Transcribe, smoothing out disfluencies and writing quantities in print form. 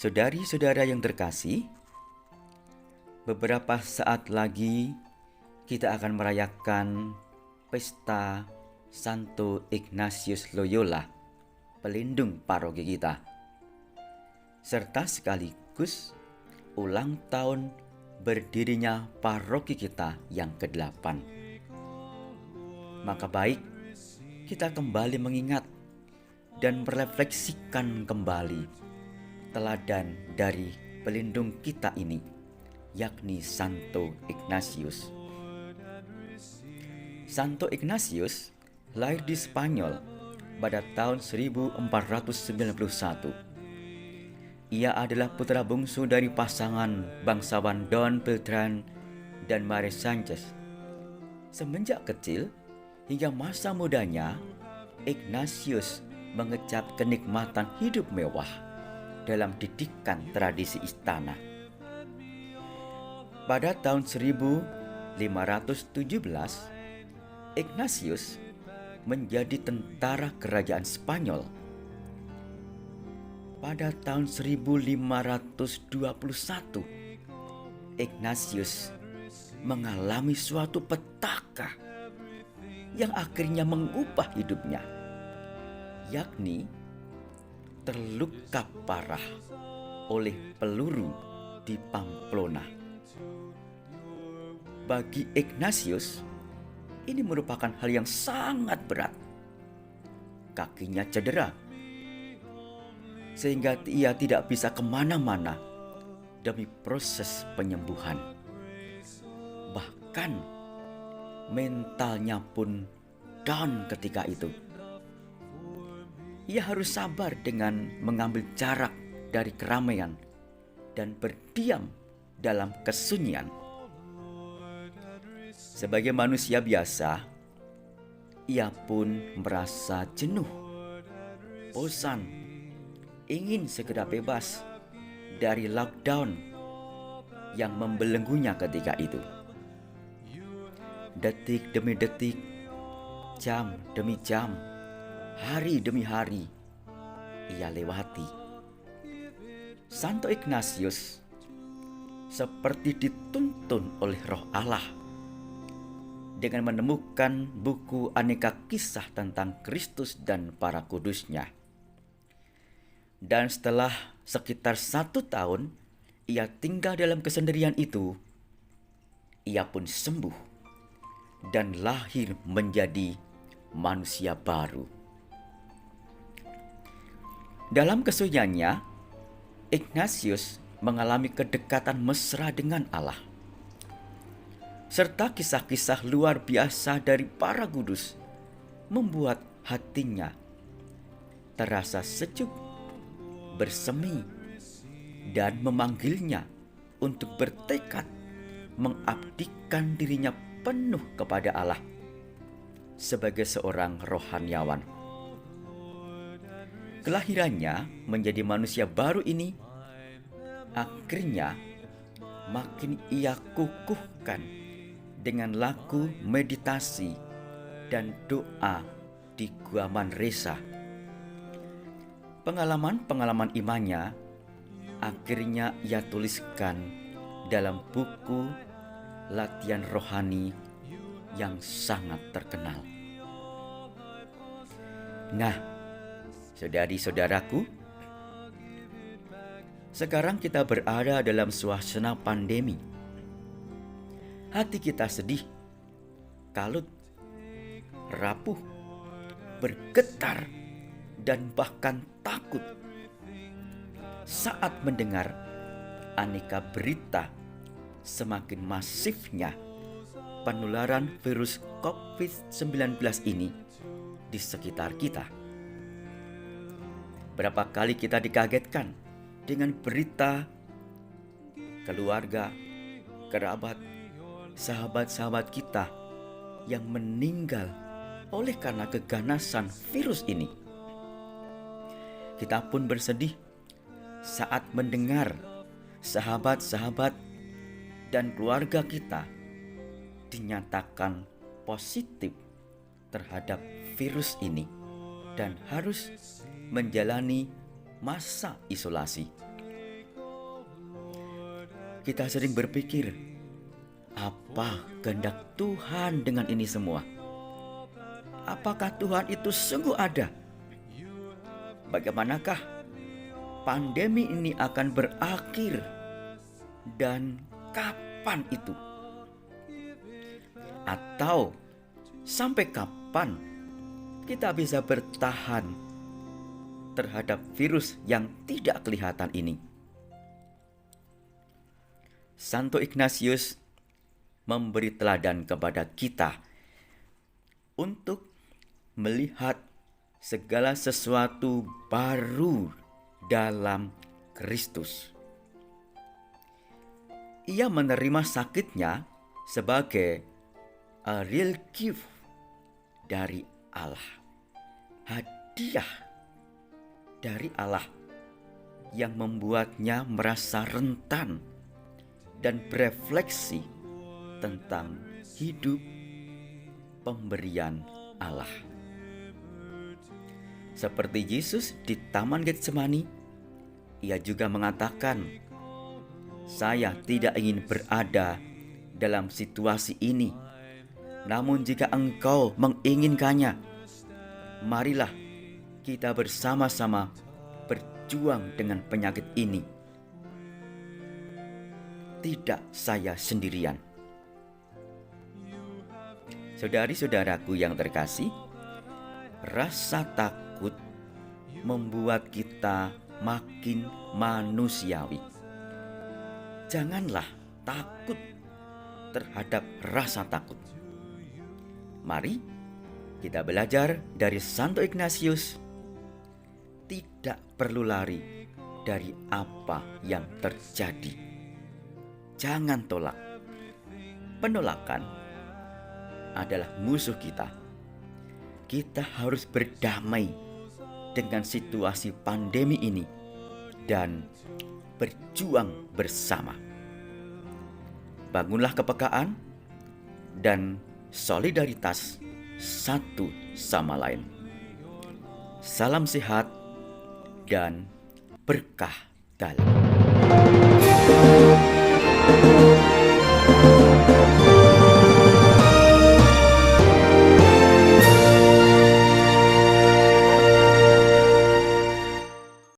Saudari-saudara yang terkasih, beberapa saat lagi kita akan merayakan pesta Santo Ignatius Loyola, pelindung paroki kita, serta sekaligus ulang tahun berdirinya paroki kita yang ke-8. Maka baik kita kembali mengingat dan merefleksikan kembali teladan dari pelindung kita ini, yakni Santo Ignatius. Santo Ignatius lahir di Spanyol pada tahun 1491. Ia adalah putra bungsu dari pasangan bangsawan Don Beltran dan Mare Sanchez. Semenjak kecil hingga masa mudanya, Ignatius mengecap kenikmatan hidup mewah dalam didikan tradisi istana. Pada tahun 1517, Ignatius menjadi tentara kerajaan Spanyol. Pada tahun 1521, Ignatius mengalami suatu petaka yang akhirnya mengubah hidupnya, yakni terluka parah oleh peluru di Pamplona. Bagi Ignatius, ini merupakan hal yang sangat berat. Kakinya cedera, sehingga ia tidak bisa kemana-mana demi proses penyembuhan. Bahkan mentalnya pun down ketika itu. Ia harus sabar dengan mengambil jarak dari keramaian dan berdiam dalam kesunyian. Sebagai manusia biasa, ia pun merasa jenuh, bosan, ingin segera bebas dari lockdown yang membelenggunya ketika itu. Detik demi detik, jam demi jam, hari demi hari ia lewati. Santo Ignatius seperti dituntun oleh Roh Allah dengan menemukan buku aneka kisah tentang Kristus dan para kudusnya. Dan setelah sekitar 1 tahun ia tinggal dalam kesendirian itu, ia pun sembuh dan lahir menjadi manusia baru. Dalam kesunyiannya, Ignatius mengalami kedekatan mesra dengan Allah, serta kisah-kisah luar biasa dari para kudus membuat hatinya terasa sejuk, bersemi, dan memanggilnya untuk bertekad mengabdikan dirinya penuh kepada Allah sebagai seorang rohaniawan. Kelahirannya menjadi manusia baru ini akhirnya makin ia kukuhkan dengan lagu meditasi dan doa di Gua Manresa. Pengalaman-pengalaman imannya akhirnya ia tuliskan dalam buku latihan rohani yang sangat terkenal. Nah, saudari-saudaraku, sekarang kita berada dalam suasana pandemi. Hati kita sedih, kalut, rapuh, bergetar, dan bahkan takut saat mendengar aneka berita semakin masifnya penularan virus COVID-19 ini di sekitar kita. Berapa kali kita dikagetkan dengan berita keluarga, kerabat, sahabat-sahabat kita yang meninggal oleh karena keganasan virus ini. Kita pun bersedih saat mendengar sahabat-sahabat dan keluarga kita dinyatakan positif terhadap virus ini dan harus menjalani masa isolasi. Kita sering berpikir, apa kehendak Tuhan dengan ini semua? Apakah Tuhan itu sungguh ada? Bagaimanakah pandemi ini akan berakhir? Dan kapan itu? Atau sampai kapan kita bisa bertahan terhadap virus yang tidak kelihatan ini? Santo Ignatius memberi teladan kepada kita untuk melihat segala sesuatu baru dalam Kristus. Ia menerima sakitnya sebagai a real gift dari Allah, hadiah dari Allah yang membuatnya merasa rentan dan berefleksi tentang hidup pemberian Allah. Seperti Yesus di Taman Getsemani, ia juga mengatakan, "Saya tidak ingin berada dalam situasi ini, namun jika engkau menginginkannya, marilah kita bersama-sama berjuang dengan penyakit ini. Tidak saya sendirian." Saudari-saudaraku yang terkasih, rasa takut membuat kita makin manusiawi. Janganlah takut terhadap rasa takut. Mari kita belajar dari Santo Ignatius. Tidak perlu lari dari apa yang terjadi. Jangan tolak. Penolakan adalah musuh kita. Kita harus berdamai dengan situasi pandemi ini dan berjuang bersama. Bangunlah kepekaan dan solidaritas satu sama lain. Salam sehat dan berkah dalam.